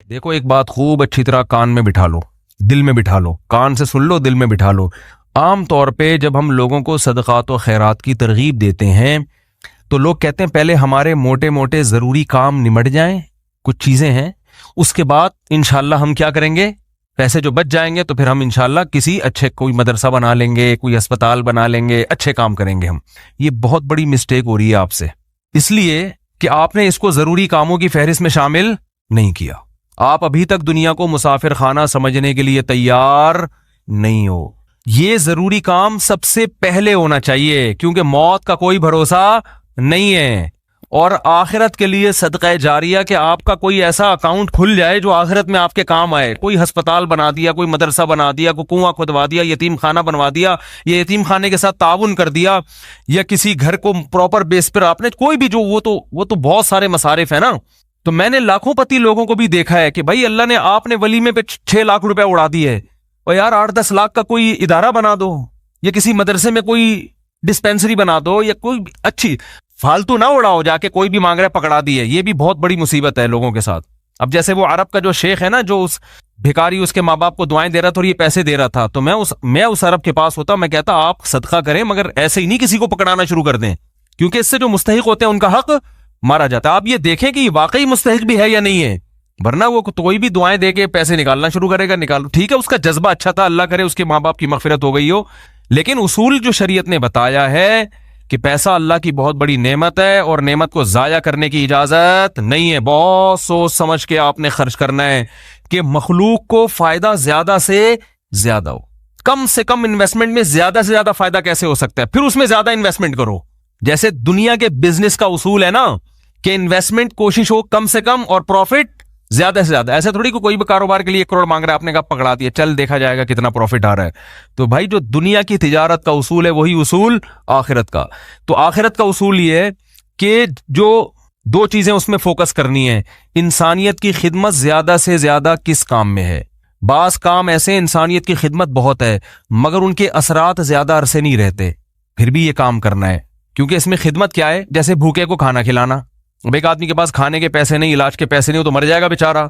देखो, एक बात खूब अच्छी तरह कान में बिठा लो, दिल में बिठा लो, कान से सुन लो, दिल में बिठा लो। आम तौर पे जब हम लोगों को सदक़ात व खैरात की तरगीब देते हैं तो लोग कहते हैं पहले हमारे मोटे मोटे ज़रूरी काम निमट जाएं, कुछ चीज़ें हैं, उसके बाद इंशाल्लाह हम क्या करेंगे, पैसे जो बच जाएंगे तो फिर हम इंशाल्लाह किसी अच्छे कोई मदरसा बना लेंगे, कोई अस्पताल बना लेंगे, अच्छे काम करेंगे हम। ये बहुत बड़ी मिस्टेक हो रही है आपसे, इसलिए कि आपने इसको ज़रूरी कामों की फहरिस्त में शामिल नहीं किया। आप अभी तक दुनिया को मुसाफिर खाना समझने के लिए तैयार नहीं हो। ये जरूरी काम सबसे पहले होना चाहिए, क्योंकि मौत का कोई भरोसा नहीं है। और आखिरत के लिए सदका जारिया कि आपका कोई ऐसा अकाउंट खुल जाए जो आखिरत में आपके काम आए। कोई अस्पताल बना दिया, कोई मदरसा बना दिया, कोई कुआं खुदवा दिया, यतीम खाना बनवा दिया, या यतीम खाने के साथ ताउन कर दिया, या किसी घर को प्रॉपर बेस पर आपने कोई भी जो वो तो बहुत सारे मसारिफ है ना। तो मैंने लाखों पति लोगों को भी देखा है कि भाई अल्लाह ने आपने वलीमे पे 6 लाख रुपए उड़ा दिए, और यार 8-10 लाख का कोई इदारा बना दो, या किसी मदरसे में कोई डिस्पेंसरी बना दो, या कोई अच्छी फालतू ना उड़ाओ जाके कोई भी मांग रहा है पकड़ा दिए। ये भी बहुत बड़ी मुसीबत है लोगों के साथ। अब जैसे वो अरब का जो शेख है ना, जो उस भिखारी उसके माँ बाप को दुआएं दे रहा था और ये पैसे दे रहा था, तो मैं उस अरब के पास होता, मैं कहता आप सदका करें मगर ऐसे ही नहीं किसी को पकड़ाना शुरू कर दें, क्योंकि इससे जो मुस्तहिक होते हैं उनका हक मारा जाता है। आप ये देखें कि ये वाकई मुस्तहिक भी है या नहीं है, वरना वो तो कोई भी दुआएं दे के पैसे निकालना शुरू करेगा। निकालो, ठीक है, उसका जज्बा अच्छा था, अल्लाह करे उसके माँ बाप की मगफिरत हो गई हो, लेकिन उसूल जो शरीयत ने बताया है कि पैसा अल्लाह की बहुत बड़ी नेमत है और नेमत को जाया करने की इजाजत नहीं है। बहुत सोच समझ के आपने खर्च करना है कि मखलूक को फायदा ज्यादा से ज्यादा हो। कम से कम इन्वेस्टमेंट में ज्यादा से ज्यादा फायदा कैसे हो सकता है, फिर उसमें ज्यादा इन्वेस्टमेंट करो। जैसे दुनिया के बिजनेस का उसूल है ना कि इन्वेस्टमेंट कोशिश हो कम से कम और प्रॉफिट ज्यादा से ज्यादा। ऐसे थोड़ी कोई भी कारोबार के लिए 1 करोड़ मांग रहा है, आपने कहा पकड़ा दिया, चल देखा जाएगा कितना प्रॉफिट आ रहा है। तो भाई जो दुनिया की तिजारत का उसूल है वही उसूल आखिरत का। तो आखिरत का उसूल ये है कि जो 2 चीजें उसमें फोकस करनी है, इंसानियत की खिदमत ज्यादा से ज्यादा किस काम में है। बास काम ऐसे इंसानियत की खिदमत बहुत है मगर उनके असरात ज्यादा अरसे नहीं रहते, फिर भी ये काम करना है, क्योंकि इसमें खिदमत क्या है, जैसे भूखे को खाना खिलाना। अब एक आदमी के पास खाने के पैसे नहीं, इलाज के पैसे नहीं, वो तो मर जाएगा बेचारा।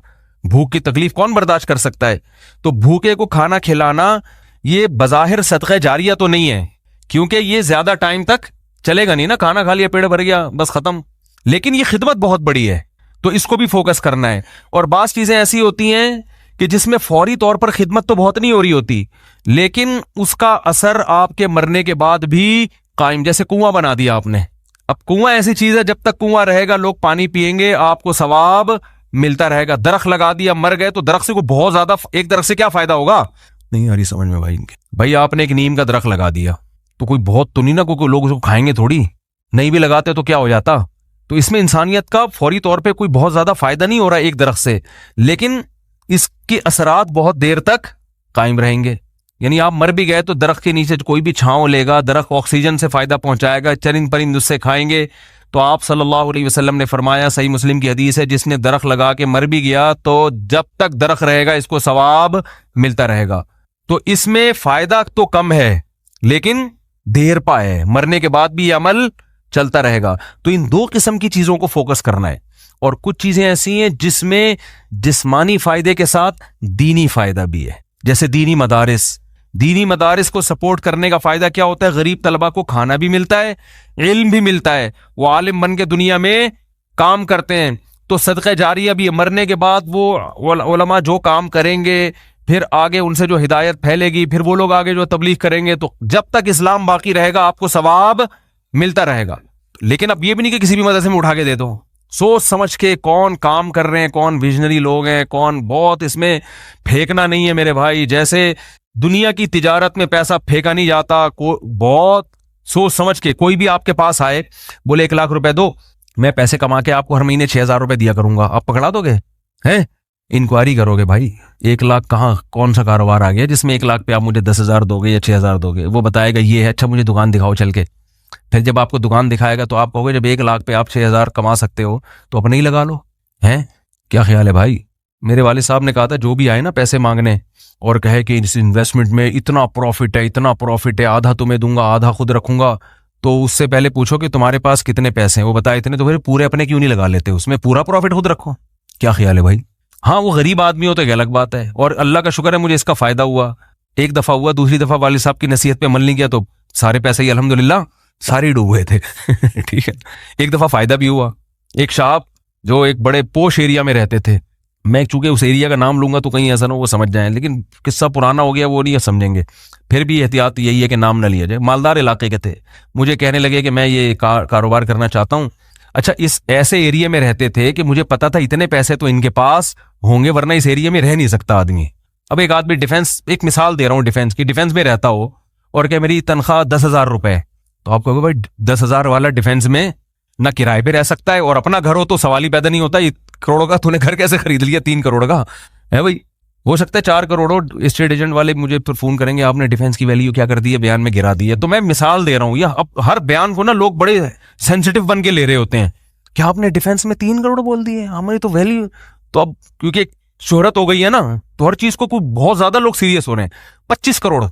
भूख की तकलीफ कौन बर्दाश्त कर सकता है। तो भूखे को खाना खिलाना ये बज़ाहिर सदक़ा जारिया तो नहीं है, क्योंकि ये ज्यादा टाइम तक चलेगा नहीं ना, खाना खा लिया पेट भर गया बस खत्म। लेकिन ये खिदमत बहुत बड़ी है, तो इसको भी फोकस करना है। और बाज़ चीजें ऐसी होती हैं कि जिसमें फौरी तौर पर खिदमत तो बहुत नहीं हो रही होती, लेकिन उसका असर आपके मरने के बाद भी कायम। जैसे कुआं बना दिया आपने, अब कुआं ऐसी चीज है जब तक कुआं रहेगा लोग पानी पिएंगे, आपको सवाब मिलता रहेगा। दरख्त लगा दिया, मर गए, तो दरख्त से को बहुत ज्यादा, एक दरख्त से क्या फायदा होगा, नहीं आ रही समझ में भाई आपने एक नीम का दरख्त लगा दिया तो कोई बहुत तो नहीं ना, कोई लोग उसको खाएंगे थोड़ी, नहीं भी लगाते तो क्या हो जाता। तो इसमें इंसानियत का फौरी तौर पर कोई बहुत ज्यादा फायदा नहीं हो रहा एक दरख्त से, लेकिन इसके असरात बहुत देर तक कायम रहेंगे। यानी आप मर भी गए तो दरख्त के नीचे कोई भी छांव लेगा, दरख्त ऑक्सीजन से फायदा पहुंचाएगा, चरिंद परिंद उससे खाएंगे। तो आप सल्लल्लाहु अलैहि वसल्लम ने फरमाया, सही मुस्लिम की हदीस है, जिसने दरख्त लगा के मर भी गया तो जब तक दरख्त रहेगा इसको सवाब मिलता रहेगा। तो इसमें फायदा तो कम है लेकिन देर पा है, मरने के बाद भी ये अमल चलता रहेगा। तो इन 2 किस्म की चीजों को फोकस करना है। और कुछ चीजें ऐसी हैं जिसमें जिस्मानी फायदे के साथ दीनी फायदा भी है, जैसे दीनी मदारिस को सपोर्ट करने का फायदा क्या होता है, गरीब तलबा को खाना भी मिलता है, इल्म भी मिलता है, वो आलिम बन के दुनिया में काम करते हैं। तो सदका जारिया भी, मरने के बाद वो उलमा जो काम करेंगे फिर आगे उनसे जो हिदायत फैलेगी, फिर वो लोग आगे जो तबलीग करेंगे, तो जब तक इस्लाम बाकी रहेगा आपको सवाब मिलता रहेगा। लेकिन अब ये भी नहीं कि किसी भी मदरसे में उठा के दे दो, सोच समझ के कौन काम कर रहे हैं, कौन विजनरी लोग हैं, कौन, बहुत इसमें फेंकना नहीं है मेरे भाई। जैसे दुनिया की तिजारत में पैसा फेंका नहीं जाता, बहुत सोच समझ के। कोई भी आपके पास आए बोले 1 लाख रुपए दो, मैं पैसे कमा के आपको हर महीने 6,000 रुपए दिया करूंगा, आप पकड़ा दोगे? हैं, इंक्वायरी करोगे भाई 1 लाख कहाँ, कौन सा कारोबार आ गया जिसमें 1 लाख पे आप मुझे 10,000 दोगे या 6,000 दोगे? वो बताएगा ये है, अच्छा मुझे दुकान दिखाओ चल के। फिर जब आपको दुकान दिखाएगा तो आप कहोगे जब 1 लाख पे आप 6,000 कमा सकते हो तो अपने ही लगा लो। हैं, क्या ख्याल है भाई? मेरे वालिद साहब ने कहा था जो भी आए ना पैसे मांगने और कहे कि इस इन्वेस्टमेंट में इतना प्रॉफिट है, आधा तुम्हें दूंगा आधा खुद रखूंगा, तो उससे पहले पूछो कि तुम्हारे पास कितने पैसे हैं, वो बताए इतने, तो फिर पूरे अपने क्यों नहीं लगा लेते, उसमें पूरा प्रॉफिट खुद रखो। क्या ख्याल है भाई? हाँ वो गरीब आदमी हो तो एक अलग बात है, और अल्लाह का शुक्र है मुझे इसका फायदा हुआ। एक दफा हुआ, दूसरी दफा वालिद साहब की नसीहत पे अमल नहीं किया तो सारे पैसे ही अल्हम्दुलिल्लाह सारे ही डूब गए थे। ठीक है, एक दफा फायदा भी हुआ। एक साहब जो एक बड़े पोश एरिया में रहते थे, मैं चूंकि उस एरिया का नाम लूंगा तो कहीं ऐसा ना वो समझ जाए, लेकिन किस्सा पुराना हो गया वो नहीं समझेंगे, फिर भी एहतियात यही है कि नाम ना लिया जाए। मालदार इलाके के थे, मुझे कहने लगे कि मैं ये कारोबार करना चाहता हूँ। अच्छा, इस ऐसे एरिया में रहते थे कि मुझे पता था इतने पैसे तो इनके पास होंगे वरना इस एरिया में रह नहीं सकता आदमी। अब एक आदमी डिफेंस, एक मिसाल दे रहा हूँ डिफेंस की, डिफेंस में रहता हो और क्या मेरी तनख्वाह 10,000 रुपए, तो आप कहोगे भाई 10,000 वाला डिफेंस में ना किराए पे रह सकता है और अपना घर हो तो सवाल ही पैदा नहीं होता, करोड़ों का तूने घर कैसे खरीद लिया, 3 करोड़ का है भाई, हो सकता है 4 करोड़ हो। स्टेट एजेंट वाले मुझे फिर फोन करेंगे आपने डिफेंस की वैल्यू क्या कर दी है, बयान में गिरा दी है। तो मैं मिसाल दे रहा हूँ, या अब हर बयान को ना लोग बड़े सेंसिटिव बन के ले रहे होते हैं, क्या आपने डिफेंस में 3 करोड़ बोल दिए, हमारी तो वैल्यू। तो अब क्योंकि शोहरत हो गई है ना, तो हर चीज को कुछ बहुत ज्यादा लोग सीरियस हो रहे हैं। 25 करोड़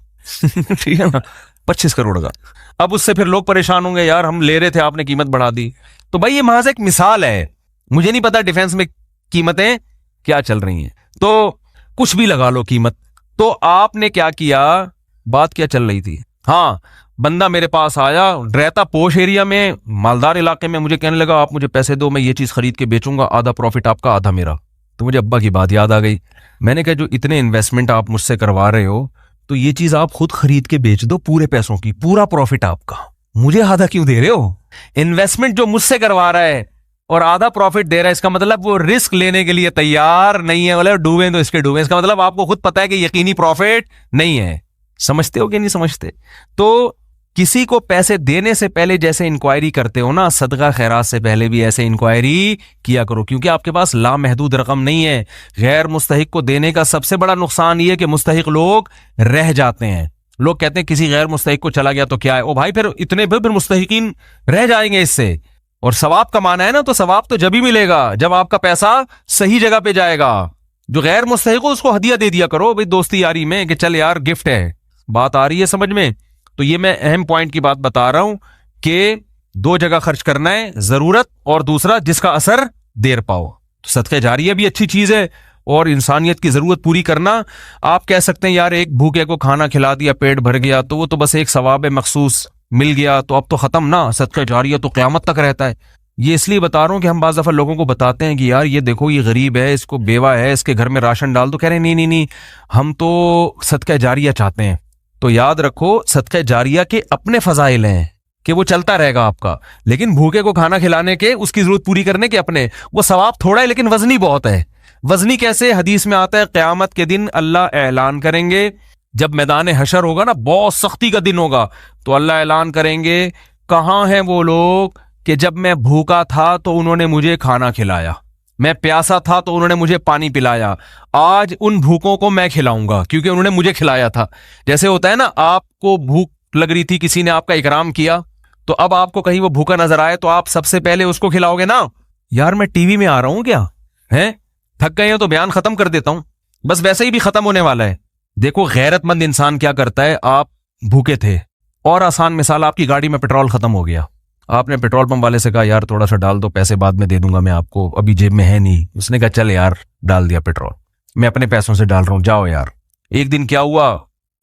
ठीक है ना, 25 करोड़ का। अब उससे फिर लोग परेशान होंगे, यार हम ले रहे थे आपने कीमत बढ़ा दी। तो भाई ये महज एक मिसाल है, मुझे नहीं पता डिफेंस में कीमतें क्या चल रही हैं, तो कुछ भी लगा लो कीमत। तो आपने क्या किया, बात क्या चल रही थी, हाँ बंदा मेरे पास आया, रहता पोश एरिया में, मालदार इलाके में, मुझे कहने लगा आप मुझे पैसे दो, मैं ये चीज खरीद के बेचूंगा, आधा प्रॉफिट आपका आधा मेरा। तो मुझे अब्बा की बात याद आ गई। मैंने कहा जो इतने इन्वेस्टमेंट आप मुझसे करवा रहे हो तो ये चीज आप खुद खरीद के बेच दो पूरे पैसों की, पूरा प्रॉफिट आपका, मुझे आधा क्यों दे रहे हो। इन्वेस्टमेंट जो मुझसे करवा रहा है और आधा प्रॉफिट दे रहा है, इसका मतलब वो रिस्क लेने के लिए तैयार नहीं है, मतलब डूबे तो इसके डूबे, इसका मतलब आपको खुद पता है कि यकीनी प्रॉफिट नहीं है। समझते हो कि नहीं समझते। तो किसी को पैसे देने से पहले जैसे इंक्वायरी करते हो ना, सदका खैरात से पहले भी ऐसे इंक्वायरी किया करो, क्योंकि आपके पास लामहदूद रकम नहीं है। गैर मुस्तहिक को देने का सबसे बड़ा नुकसान ये है कि मुस्तहिक लोग रह जाते हैं। लोग कहते हैं किसी गैर मुस्तहिक को चला गया तो क्या है, ओ भाई फिर इतने फिर मुस्तहिकीन रह जाएंगे इससे। और सवाब कमाना है ना, तो सवाब तो जब ही मिलेगा जब आपका पैसा सही जगह पे जाएगा। जो गैर मुस्तहिक हो उसको हदिया दे दिया करो भाई दोस्ती यारी में, कि चल यार गिफ्ट है। बात आ रही है समझ में। तो ये मैं अहम पॉइंट की बात बता रहा हूं कि 2 जगह खर्च करना है, जरूरत और दूसरा जिसका असर देर पाओ। तो सदका जारिया भी अच्छी चीज है और इंसानियत की जरूरत पूरी करना। आप कह सकते हैं यार एक भूखे को खाना खिला दिया, पेट भर गया, तो वो तो बस एक सवाब मखसूस मिल गया तो अब तो खत्म ना, सदका जारिया तो क़यामत तक रहता है। ये इसलिए बता रहा हूं कि हम बाज़ दफा लोगों को बताते हैं कि यार ये देखो ये गरीब है, इसको बेवा है, इसके घर में राशन डाल दो, कह रहे हैं नहीं नहीं नहीं हम तो सदका जारिया चाहते हैं। तो याद रखो सदका जारिया के अपने फजाइल हैं कि वो चलता रहेगा आपका, लेकिन भूखे को खाना खिलाने के, उसकी जरूरत पूरी करने के अपने, वो सवाब थोड़ा है लेकिन वजनी बहुत है। वजनी कैसे, हदीस में आता है क़यामत के दिन अल्लाह ऐलान करेंगे, जब मैदान हशर होगा ना, बहुत सख्ती का दिन होगा, तो अल्लाह ऐलान करेंगे कहां हैं वो लोग कि जब मैं भूखा था तो उन्होंने मुझे खाना खिलाया, मैं प्यासा था तो उन्होंने मुझे पानी पिलाया, आज उन भूखों को मैं खिलाऊंगा क्योंकि उन्होंने मुझे खिलाया था। जैसे होता है ना, आपको भूख लग रही थी, किसी ने आपका इकराम किया, तो अब आपको कहीं वो भूखा नजर आए तो आप सबसे पहले उसको खिलाओगे ना। यार मैं टीवी में आ रहा हूं क्या है, थक गए हो तो बयान खत्म कर देता हूं, बस वैसे ही भी खत्म होने वाला है। देखो गैरतमंद इंसान क्या करता है, आप भूखे थे और आसान मिसाल, आपकी गाड़ी में पेट्रोल खत्म हो गया, आपने पेट्रोल पंप वाले से कहा यार थोड़ा सा डाल दो, पैसे बाद में दे दूंगा मैं आपको, अभी जेब में है नहीं। उसने कहा चल यार डाल दिया पेट्रोल, मैं अपने पैसों से डाल रहा हूं, जाओ यार। एक दिन क्या हुआ,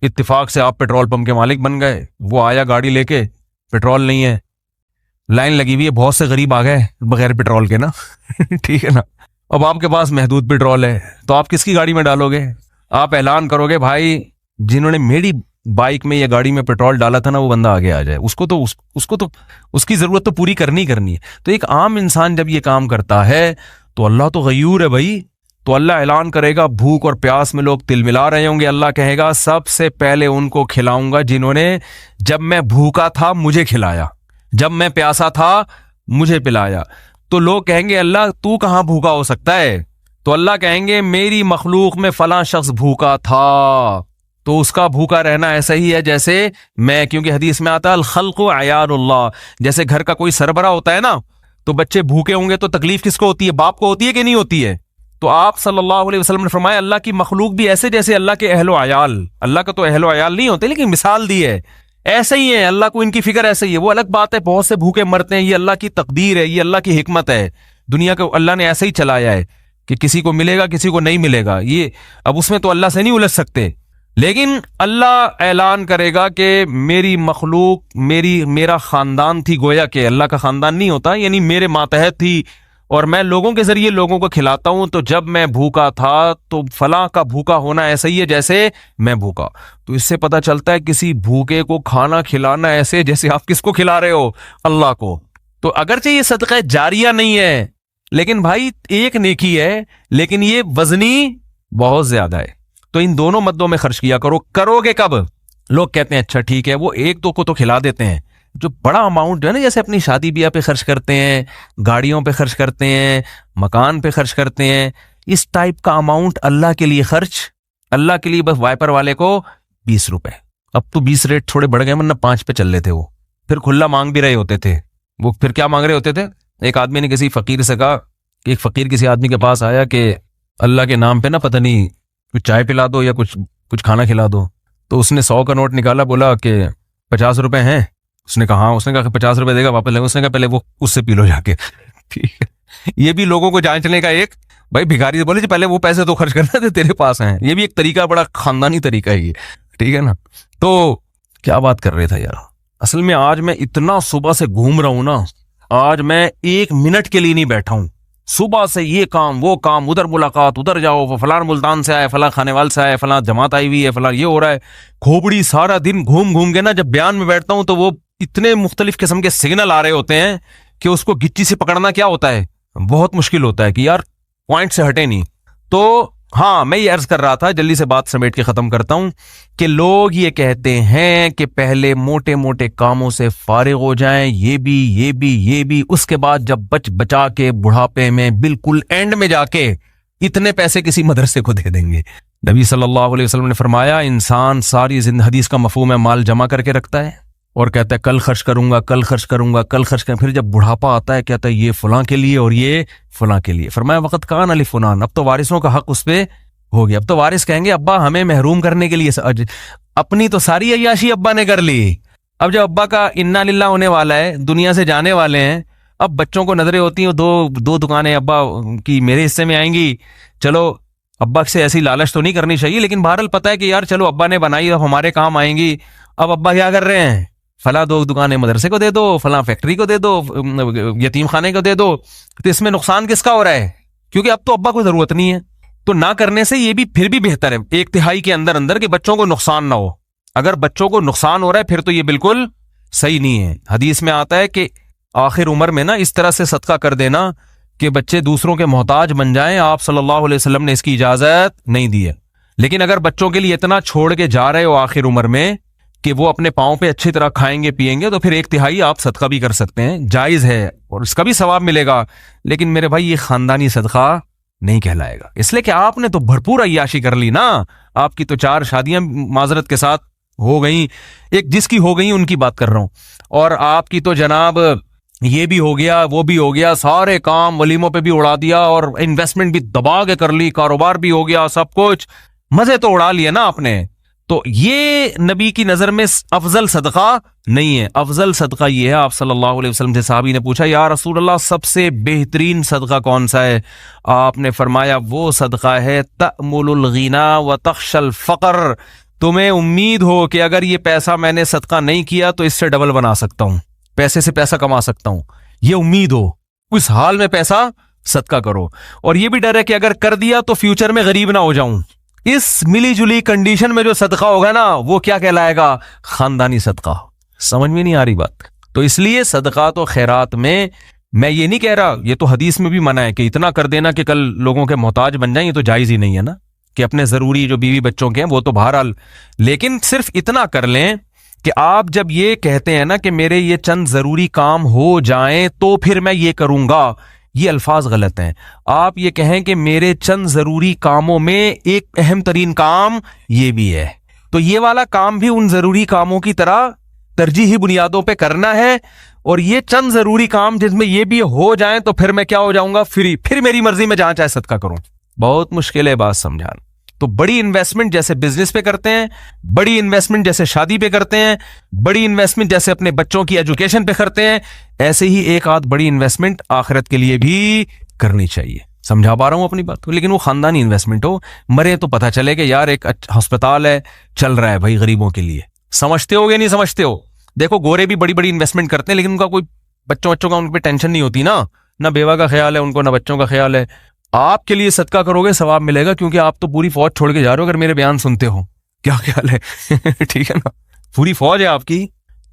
इत्तेफाक से आप पेट्रोल पंप के मालिक बन गए, वो आया गाड़ी लेके, पेट्रोल नहीं है, लाइन लगी हुई है, बहुत से गरीब आ गए बगैर पेट्रोल के ना ठीक है ना। अब आपके पास महदूद पेट्रोल है तो आप किसकी गाड़ी में डालोगे, आप ऐलान करोगे भाई जिन्होंने मेरी बाइक में या गाड़ी में पेट्रोल डाला था ना वो बंदा आगे आ जाए, उसको तो उसकी जरूरत तो पूरी करनी है। तो एक आम इंसान जब ये काम करता है तो अल्लाह तो गयूर है भाई, तो अल्लाह ऐलान करेगा, भूख और प्यास में लोग तिलमिला रहे होंगे, अल्लाह कहेगा सबसे पहले उनको खिलाऊंगा जिन्होंने जब मैं भूखा था मुझे खिलाया, जब मैं प्यासा था मुझे पिलाया। तो लोग कहेंगे अल्लाह तू कहां भूखा हो सकता है, तो अल्लाह कहेंगे मेरी मखलूक में फलां शख्स भूखा था, तो उसका भूखा रहना ऐसा ही है जैसे मैं, क्योंकि हदीस में आता है अल खल्क़ु अयानुल्लाह, जैसे घर का कोई सरबरा होता है ना, तो बच्चे भूखे होंगे तो तकलीफ किसको होती है, बाप को होती है कि नहीं होती है। तो आप सल्लल्लाहु अलैहि वसल्लम ने फरमाया अल्लाह की मखलूक भी ऐसे जैसे अल्लाह के अहलो अयाल, अल्लाह का तो अहलो अयाल नहीं होते लेकिन मिसाल दी है, ऐसे ही है, अल्लाह को इनकी फिक्र ऐसे ही है। वो अलग बात है बहुत से भूखे मरते हैं, ये अल्लाह की तकदीर है, ये अल्लाह की हिकमत है, दुनिया को अल्लाह ने ऐसे ही चलाया है। कि किसी को मिलेगा किसी को नहीं मिलेगा, ये अब उसमें तो अल्लाह से नहीं उलझ सकते। लेकिन अल्लाह ऐलान करेगा कि मेरी मखलूक मेरा खानदान थी, गोया कि अल्लाह का खानदान नहीं होता, यानी मेरे मातहत थी और मैं लोगों के जरिए लोगों को खिलाता हूं। तो जब मैं भूखा था तो फलां का भूखा होना ऐसा ही है जैसे मैं भूखा। तो इससे पता चलता है किसी भूखे को खाना खिलाना ऐसे जैसे आप किसको खिला रहे हो, अल्लाह को। तो अगरचे ये सदका जारिया नहीं है, लेकिन भाई एक नेकी है, लेकिन ये वजनी बहुत ज्यादा है। तो इन दोनों मद्दों में खर्च किया करो। करोगे कब? लोग कहते हैं अच्छा ठीक है, वो एक दो को तो खिला देते हैं। जो बड़ा अमाउंट है ना, जैसे अपनी शादी ब्याह पे खर्च करते हैं, गाड़ियों पे खर्च करते हैं, मकान पे खर्च करते हैं, इस टाइप का अमाउंट अल्लाह के लिए खर्च, अल्लाह के लिए बस वाइपर वाले को 20 रुपए। अब तो 20 रेट थोड़े बढ़ गए, वरना 5 पे चल लेते वो। फिर खुला मांग भी रहे होते थे वो। फिर क्या मांग रहे होते थे? एक आदमी ने किसी फकीर से कहा, एक फकीर किसी आदमी के पास आया कि अल्लाह के नाम पे ना पता नहीं कुछ चाय पिला दो या कुछ खाना खिला दो। तो उसने 100 का नोट निकाला, बोला कि 50 रुपए हैं। उसने कहा हाँ। उसने कहा 50 रुपए देगा, वापस लेगा। उसने कहा पहले वो उससे पी लो जाके। ठीक है, ये भी लोगों को जांचने का एक, भाई भिखारी से बोले जी पहले वो पैसे तो खर्च करना थे, तेरे पास हैं। ये भी एक तरीका, बड़ा खानदानी तरीका है ये, ठीक है ना। तो क्या बात कर रहे थे यार, असल में आज मैं इतना सुबह से घूम रहा हूं ना, आज मैं 1 मिनट के लिए नहीं बैठा हूं। सुबह से ये काम वो काम, उधर मुलाकात, उधर जाओ, वो फलां मुल्तान से आए, फलां खानेवाल से आए, फलां जमात आई हुई है, फलां ये हो रहा है। खोपड़ी सारा दिन घूम घूम के ना जब बयान में बैठता हूं तो वो इतने मुख्तलिफ किस्म के सिग्नल आ रहे होते हैं कि उसको गिच्ची से पकड़ना क्या होता है, बहुत मुश्किल होता है कि यार पॉइंट से हटे नहीं। तो हाँ, मैं ये अर्ज कर रहा था, जल्दी से बात समेट के खत्म करता हूं, कि लोग ये कहते हैं कि पहले मोटे मोटे कामों से फारिग हो जाएं, ये भी, उसके बाद जब बचा के बुढ़ापे में बिल्कुल एंड में जाके इतने पैसे किसी मदरसे को दे देंगे। नबी सल्लल्लाहु अलैहि वसल्लम ने फरमाया, इंसान सारी जिंदगी, हदीस का मफहूम है, माल जमा करके रखता है और कहता है कल खर्च करूंगा, कल खर्च करूंगा, कल खर्च करूंगा। फिर जब बुढ़ापा आता है कहता है ये फलां के लिए और ये फलां के लिए। फरमाया वक़्त कान अली फुनान, अब तो वारिसों का हक उस पे हो गया। अब तो वारिस कहेंगे अब्बा हमें महरूम करने के लिए, अपनी तो सारी अय्याशी अब्बा ने कर ली। अब जब अब्बा का इन्ना लिल्लाह होने वाला है, दुनिया से जाने वाले हैं, अब बच्चों को नजरें होती हैं, दो दुकानें अब्बा की मेरे हिस्से में आएंगी। चलो अब्बा से ऐसी लालच तो नहीं करनी चाहिए, लेकिन बहरहाल पता है कि यार चलो अब्बा ने बनाई, अब हमारे काम आएंगी। अब अब्बा क्या कर रहे हैं, फला 2 दुकानें मदरसे को दे दो, फला फैक्ट्री को दे दो, यतीम खाने को दे दो। तो इसमें नुकसान किसका हो रहा है? क्योंकि अब तो अब्बा को जरूरत नहीं है। तो ना करने से ये भी फिर भी बेहतर है, 1/3 के अंदर अंदर, कि बच्चों को नुकसान ना हो। अगर बच्चों को नुकसान हो रहा है फिर तो ये बिल्कुल सही नहीं है। हदीस में आता है कि आखिर उम्र में ना इस तरह से सदका कर देना कि बच्चे दूसरों के मोहताज बन जाएं, आप सल्लल्लाहु अलैहि वसल्लम ने इसकी इजाजत नहीं दी है। लेकिन अगर बच्चों के लिए इतना छोड़ के जा रहे हो आखिर उम्र में कि वो अपने पाँव पे अच्छी तरह खाएंगे पिएंगे, तो फिर 1/3 आप सदका भी कर सकते हैं, जायज है और इसका भी सवाब मिलेगा। लेकिन मेरे भाई ये खानदानी सदका नहीं कहलाएगा, इसलिए कि आपने तो भरपूर अय्याशी कर ली ना। आपकी तो 4 शादियां माजरत के साथ हो गई, एक जिसकी हो गई उनकी बात कर रहा हूं, और आपकी तो जनाब ये भी हो गया वो भी हो गया, सारे काम वलीमों पे भी उड़ा दिया और इन्वेस्टमेंट भी दबा के कर ली, कारोबार भी हो गया, सब कुछ मजे तो उड़ा लिए ना आपने। तो ये नबी की नजर में अफजल सदका नहीं है। अफजल सदका ये है, आप सल्लल्लाहु अलैहि वसल्लम से साहबी ने पूछा या रसूल अल्लाह सबसे बेहतरीन सदका कौन सा है? आपने फरमाया वो सदका है तअमुलुल गिना व तख्शल फकर, तुम्हें उम्मीद हो कि अगर ये पैसा मैंने सदका नहीं किया तो इससे डबल बना सकता हूं, पैसे से पैसा कमा सकता हूं, ये उम्मीद हो, उस हाल में पैसा सदका करो। और ये भी डर है कि अगर कर दिया तो फ्यूचर में गरीब ना हो जाऊं। इस मिली जुली कंडीशन में जो सदका होगा ना वो क्या कहलाएगा? खानदानी सदका। समझ में नहीं आ रही बात? तो इसलिए सदका तो खैरात में मैं ये नहीं कह रहा, ये तो हदीस में भी मना है कि इतना कर देना कि कल लोगों के मोहताज बन जाए, ये तो जायज ही नहीं है ना, कि अपने जरूरी जो बीवी बच्चों के हैं वो तो बहरहाल, लेकिन सिर्फ इतना कर लें कि आप जब ये कहते हैं ना कि मेरे ये चंद जरूरी काम हो जाएं तो फिर मैं ये करूंगा, ये अल्फाज गलत हैं। आप ये कहें कि मेरे चंद जरूरी कामों में एक अहम तरीन काम ये भी है, तो ये वाला काम भी उन जरूरी कामों की तरह तरजीही बुनियादों पे करना है, और ये चंद जरूरी काम जिसमें ये भी हो जाएं तो फिर मैं क्या हो जाऊंगा? फ्री, फिर मेरी मर्जी में जहां चाहे सदका करूं। बहुत मुश्किल है बात समझाना। तो बड़ी इन्वेस्टमेंट जैसे बिजनेस पे करते हैं, बड़ी इन्वेस्टमेंट जैसे शादी पे करते हैं, बड़ी इन्वेस्टमेंट जैसे अपने बच्चों की एजुकेशन पे करते हैं, ऐसे ही एक आध बड़ी इन्वेस्टमेंट आखिरत के लिए भी करनी चाहिए। समझा पा रहा हूं अपनी बात को? लेकिन वो खानदानी इन्वेस्टमेंट हो, मरे तो पता चले कि यार एक अस्पताल है, चल रहा है भाई गरीबों के लिए। समझते हो या नहीं समझते हो? देखो गोरे भी बड़ी बड़ी इन्वेस्टमेंट करते हैं, लेकिन उनका कोई बच्चों का उन पर टेंशन नहीं होती ना बेवा का ख्याल है उनको, ना बच्चों का ख्याल है। आपके लिए सदका करोगे सवाब मिलेगा, क्योंकि आप तो पूरी फौज छोड़ के जा रहे हो अगर मेरे बयान सुनते हो। क्या ख्याल है? ठीक है ना, पूरी फौज है आपकी।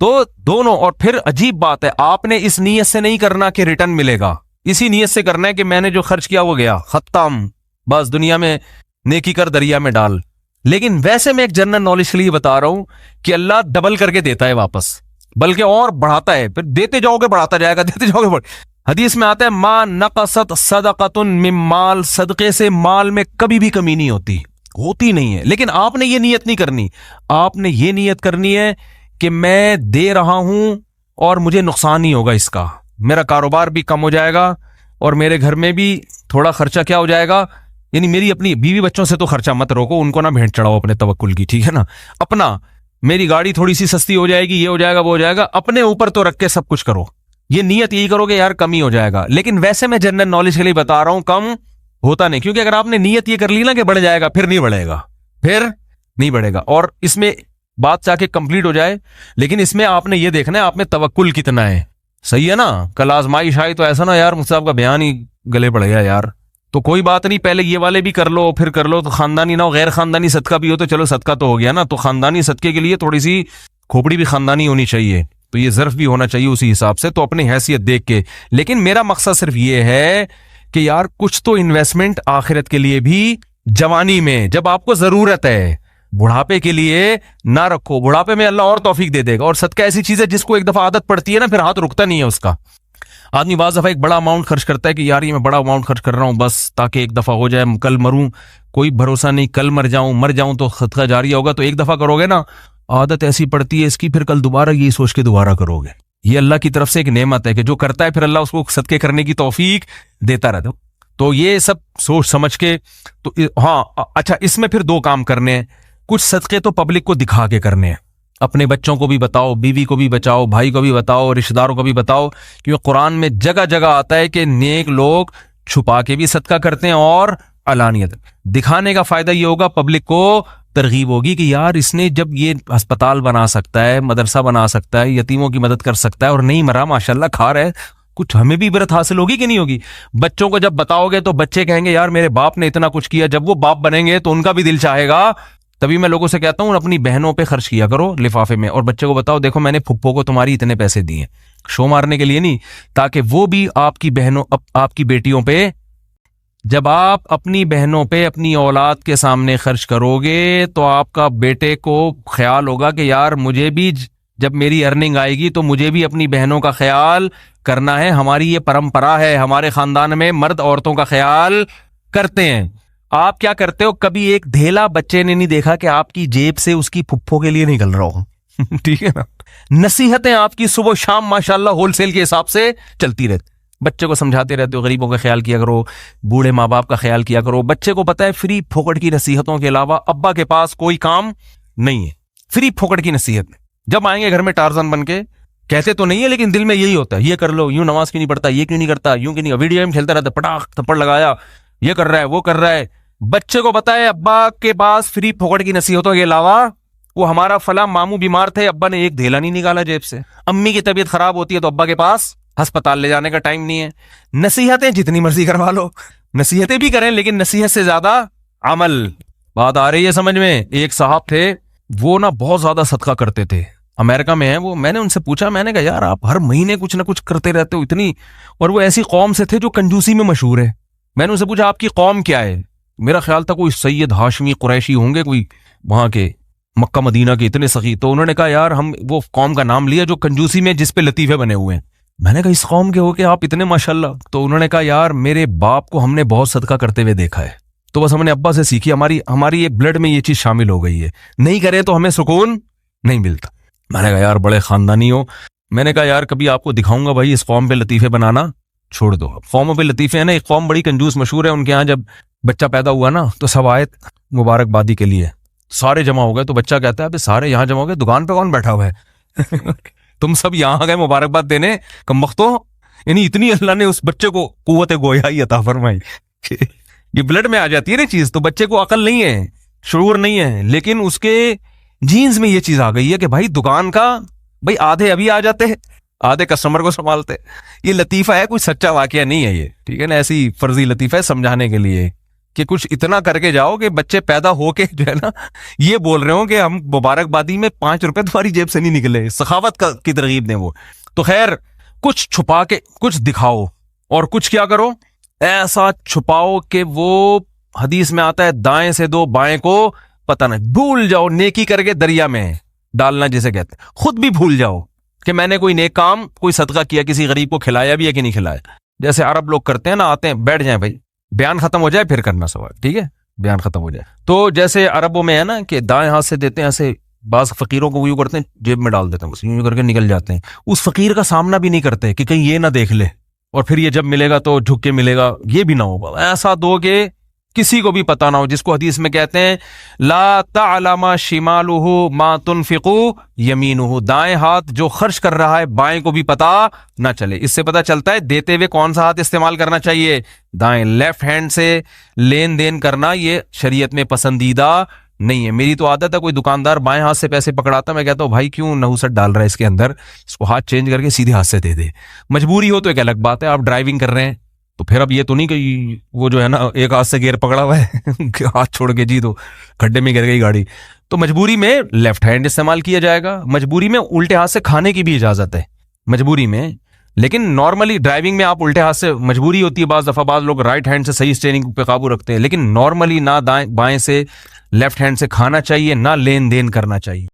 तो दोनों, और फिर अजीब बात है, आपने इस नीयत से नहीं करना कि रिटर्न मिलेगा, इसी नीयत से करना है कि मैंने जो खर्च किया वो गया, खत्म, बस दुनिया में नेकी कर दरिया में डाल। लेकिन वैसे मैं एक जनरल नॉलेज के लिए बता रहा हूं कि अल्लाह डबल करके देता है वापस, बल्कि और बढ़ाता है, फिर देते जाओगे बढ़ाता जाएगा, देते जाओगे हदीस में आता है मा नक़सत सदक़तुन मिन माल, सदक़े से माल में कभी भी कमी नहीं होती नहीं है। लेकिन आपने ये नियत नहीं करनी, आपने ये नियत करनी है कि मैं दे रहा हूं और मुझे नुकसान नहीं होगा इसका, मेरा कारोबार भी कम हो जाएगा और मेरे घर में भी थोड़ा खर्चा क्या हो जाएगा, यानी मेरी अपनी बीवी बच्चों से तो खर्चा मत रोको, उनको ना भेंट चढ़ाओ अपने तवक्कुल की, ठीक है ना। अपना, मेरी गाड़ी थोड़ी सी सस्ती हो जाएगी, ये हो जाएगा वो हो जाएगा, अपने ऊपर तो रख के सब कुछ करो, ये नियत यही करोगे यार कम ही हो जाएगा। लेकिन वैसे मैं जनरल नॉलेज के लिए बता रहा हूं कम होता नहीं, क्योंकि अगर आपने नियत ये कर ली ना कि बढ़ जाएगा, फिर नहीं बढ़ेगा। और इसमें बात चाहे कंप्लीट हो जाए, लेकिन इसमें आपने ये देखना है आप में तवक्कुल कितना है, सही है ना। कल आजमाइश आई तो ऐसा ना यार मुझसे आपका बयान ही गले पड़ गया यार, तो कोई बात नहीं, पहले ये वाले भी कर लो फिर कर लो, तो खानदानी ना हो, गैर खानदानी सदका भी हो तो चलो सदका तो हो गया ना। तो खानदानी सदके के लिए थोड़ी सी खोपड़ी भी खानदानी होनी चाहिए, तो ये ज़र्फ भी होना चाहिए उसी हिसाब से, तो अपनी हैसियत देख के। लेकिन मेरा मकसद सिर्फ ये है कि यार कुछ तो इन्वेस्टमेंट आखिरत के लिए भी जवानी में, जब आपको जरूरत है, बुढ़ापे के लिए ना रखो, बुढ़ापे में अल्लाह और तौफीक दे देगा। और सदका ऐसी चीज है जिसको एक दफा आदत पड़ती है ना, फिर हाथ रुकता नहीं है उसका। आदमी बाज़ दफा एक बड़ा अमाउंट खर्च करता है कि यार ये मैं बड़ा अमाउंट खर्च कर रहा हूं बस ताकि एक दफा हो जाए, कल मरूं कोई भरोसा नहीं, कल मर जाऊं तो सदका जारी होगा। तो एक दफा करोगे ना, आदत ऐसी पड़ती है इसकी, फिर कल दोबारा यही सोच के दोबारा करोगे। ये अल्लाह की तरफ से एक नेमत है कि जो करता है फिर अल्लाह उसको सदके करने की तौफीक देता रहता। तो ये सब सोच समझ के, तो हाँ अच्छा, इसमें फिर दो काम करने हैं। कुछ सदके तो पब्लिक को दिखा के करने हैं, अपने बच्चों को भी बताओ, बीवी को भी बचाओ, भाई को भी बताओ, रिश्तेदारों को भी बताओ, क्योंकि कुरान में जगह जगह आता है कि नेक लोग छुपा के भी सदका करते हैं और अलानियत। दिखाने का फायदा ये होगा, पब्लिक को तरगीब होगी कि यार इसने जब ये अस्पताल बना सकता है, मदरसा बना सकता है, यतीमों की मदद कर सकता है और नहीं मरा, माशाल्लाह खा रहा है, कुछ हमें भी इबरत हासिल होगी कि नहीं होगी। बच्चों को जब बताओगे तो बच्चे कहेंगे यार मेरे बाप ने इतना कुछ किया, जब वो बाप बनेंगे तो उनका भी दिल चाहेगा। तभी मैं लोगों से कहता हूं अपनी बहनों पे खर्च किया करो लिफाफे में, और बच्चे को बताओ देखो मैंने फुप्पो को तुम्हारी इतने पैसे दिए, शो मारने के लिए नहीं, ताकि वो भी आपकी बहनों, आपकी बेटियों पे, जब आप अपनी बहनों पे अपनी औलाद के सामने खर्च करोगे तो आपका बेटे को ख्याल होगा कि यार मुझे भी जब मेरी अर्निंग आएगी तो मुझे भी अपनी बहनों का ख्याल करना है। हमारी ये परंपरा है, हमारे खानदान में मर्द औरतों का ख्याल करते हैं। आप क्या करते हो, कभी एक धेला बच्चे ने नहीं देखा कि आपकी जेब से उसकी फुफ्फो के लिए निकल रहा हो ठीक है ना। नसीहतें आपकी सुबह शाम माशाल्लाह होलसेल के हिसाब से चलती रहती, बच्चे को समझाते रहते हो गरीबों का ख्याल किया करो, बूढ़े माँ बाप का ख्याल किया करो। बच्चे को पता है फ्री फोकट की नसीहतों के अलावा अब्बा के पास कोई काम नहीं है, फ्री फोकट की नसीहत। जब आएंगे घर में टार्जन बन के, कहते तो नहीं है लेकिन दिल में यही होता है, ये कर लो, यूं नमाज क्यों नहीं पढ़ता, ये क्यों नहीं करता, यूं क्यों नहीं, वीडियो गेम खेलता रहता, पटाख थप्पड़ लगाया, ये कर रहा है वो कर रहा है। बच्चे को पता है अब्बा के पास फ्री फोकट की नसीहतों के अलावा, वो हमारा फला मामू बीमार थे, अब्बा ने एक धेला नहीं निकाला जेब से। अम्मी की तबीयत खराब होती है तो अब्बा के पास अस्पताल ले जाने का टाइम नहीं है। नसीहतें जितनी मर्जी करवा लो, नसीहतें भी करें लेकिन नसीहत से ज्यादा अमल। बात आ रही है समझ में। एक साहब थे, वो ना बहुत ज्यादा सदका करते थे, अमेरिका में है वो। मैंने उनसे पूछा, मैंने कहा यार आप हर महीने कुछ ना कुछ करते रहते हो इतनी, और वो ऐसी कौम से थे जो कंजूसी में मशहूर है। मैंने उनसे पूछा आपकी कौम क्या है, मेरा ख्याल था कोई सैयद हाशमी कुरैशी होंगे, कोई वहां के मक्का मदीना के इतने सखी। तो उन्होंने कहा यार हम वो कौम का नाम लिया जो कंजूसी में जिस पे लतीफे बने हुए हैं। मैंने कहा इस कौम के हो के आप इतने माशाल्लाह। तो उन्होंने कहा यार मेरे बाप को हमने बहुत सदका करते हुए देखा है, तो बस हमने अब्बा से सीखी, हमारी एक ब्लड में ये चीज शामिल हो गई है, नहीं करे तो हमें सुकून नहीं मिलता। मैंने कहा यार बड़े खानदानी हो। मैंने कहा यार कभी आपको दिखाऊंगा भाई इस कौम पे लतीफे बनाना छोड़ दो। कौमों पे लतीफे है ना, एक कौम बड़ी कंजूस मशहूर है, उनके यहाँ जब बच्चा पैदा हुआ ना तो सब आए मुबारकबादी के लिए, सारे जमा हो गए। तो बच्चा कहता है अबे सारे यहाँ जमा हो गए, दुकान पे कौन बैठा हुआ है तुम सब यहाँ गए मुबारकबाद देने, कमबख्तो। यानी इतनी अल्लाह ने उस बच्चे को कुव्वत गोयाई अता फरमाई। ये ब्लड में आ जाती है ना चीज, तो बच्चे को अकल नहीं है, शऊर नहीं है, लेकिन उसके जीन्स में ये चीज आ गई है कि भाई दुकान का भाई आधे अभी आ जाते हैं, आधे कस्टमर को संभालते। ये लतीफा है, कोई सच्चा वाकया नहीं है ये, ठीक है ना, ऐसी फर्जी लतीफा है समझाने के लिए कि कुछ इतना करके जाओ कि बच्चे पैदा होके जो है ना ये बोल रहे हो कि हम मुबारकबादी में 5 रुपए तुम्हारी जेब से नहीं निकले, सखावत की तरगीब दें वो। तो खैर, कुछ छुपा के कुछ दिखाओ और कुछ क्या करो, ऐसा छुपाओ कि वो हदीस में आता है दाएं से दो बाएं को पता नहीं, भूल जाओ, नेकी करके दरिया में डालना जिसे कहते हैं, खुद भी भूल जाओ कि मैंने कोई नेक काम, कोई सदका किया, किसी गरीब को खिलाया भी है कि नहीं खिलाया। जैसे अरब लोग करते हैं ना, आते हैं बैठ जाएं भाई, बयान खत्म हो जाए फिर करना सवाल, ठीक है, बयान खत्म हो जाए। तो जैसे अरबों में है ना कि दाएं हाथ से देते हैं, ऐसे बाज फकीरों को यूं करते हैं, जेब में डाल देते हैं, बस यूं करके निकल जाते हैं, उस फकीर का सामना भी नहीं करते कि कहीं ये ना देख ले और फिर ये जब मिलेगा तो झुक के मिलेगा, ये भी ना हो। ऐसा दो कि किसी को भी पता ना हो, जिसको हदीस में कहते हैं ला तालमा शिमालुहु मा तुनफिकु यमीनुहु, दाएं हाथ जो खर्च कर रहा है बाएं को भी पता ना चले। इससे पता चलता है देते हुए कौन सा हाथ इस्तेमाल करना चाहिए, दाएं, लेफ्ट हैंड से लेन देन करना ये शरीयत में पसंदीदा नहीं है। मेरी तो आदत है, कोई दुकानदार बाएं हाथ से पैसे पकड़ाता, मैं कहता हूँ भाई क्यों नहुसत डाल रहा है इसके अंदर, इसको हाथ चेंज करके सीधे हाथ से दे दे। मजबूरी हो तो एक अलग बात है, आप ड्राइविंग कर रहे हैं तो फिर अब ये तो नहीं कि वो जो है ना एक हाथ से गियर पकड़ा हुआ है हाथ छोड़ के जी तो खड्डे में गिर गई गाड़ी, तो मजबूरी में लेफ्ट हैंड इस्तेमाल किया जाएगा। मजबूरी में उल्टे हाथ से खाने की भी इजाजत है मजबूरी में, लेकिन नॉर्मली ड्राइविंग में आप उल्टे हाथ से, मजबूरी होती है बाज दफा, बाज लोग राइट हैंड से सही स्टीयरिंग पे काबू रखते हैं, लेकिन नॉर्मली ना दाएं बाएं से लेफ्ट हैंड से खाना चाहिए, ना लेन देन करना चाहिए।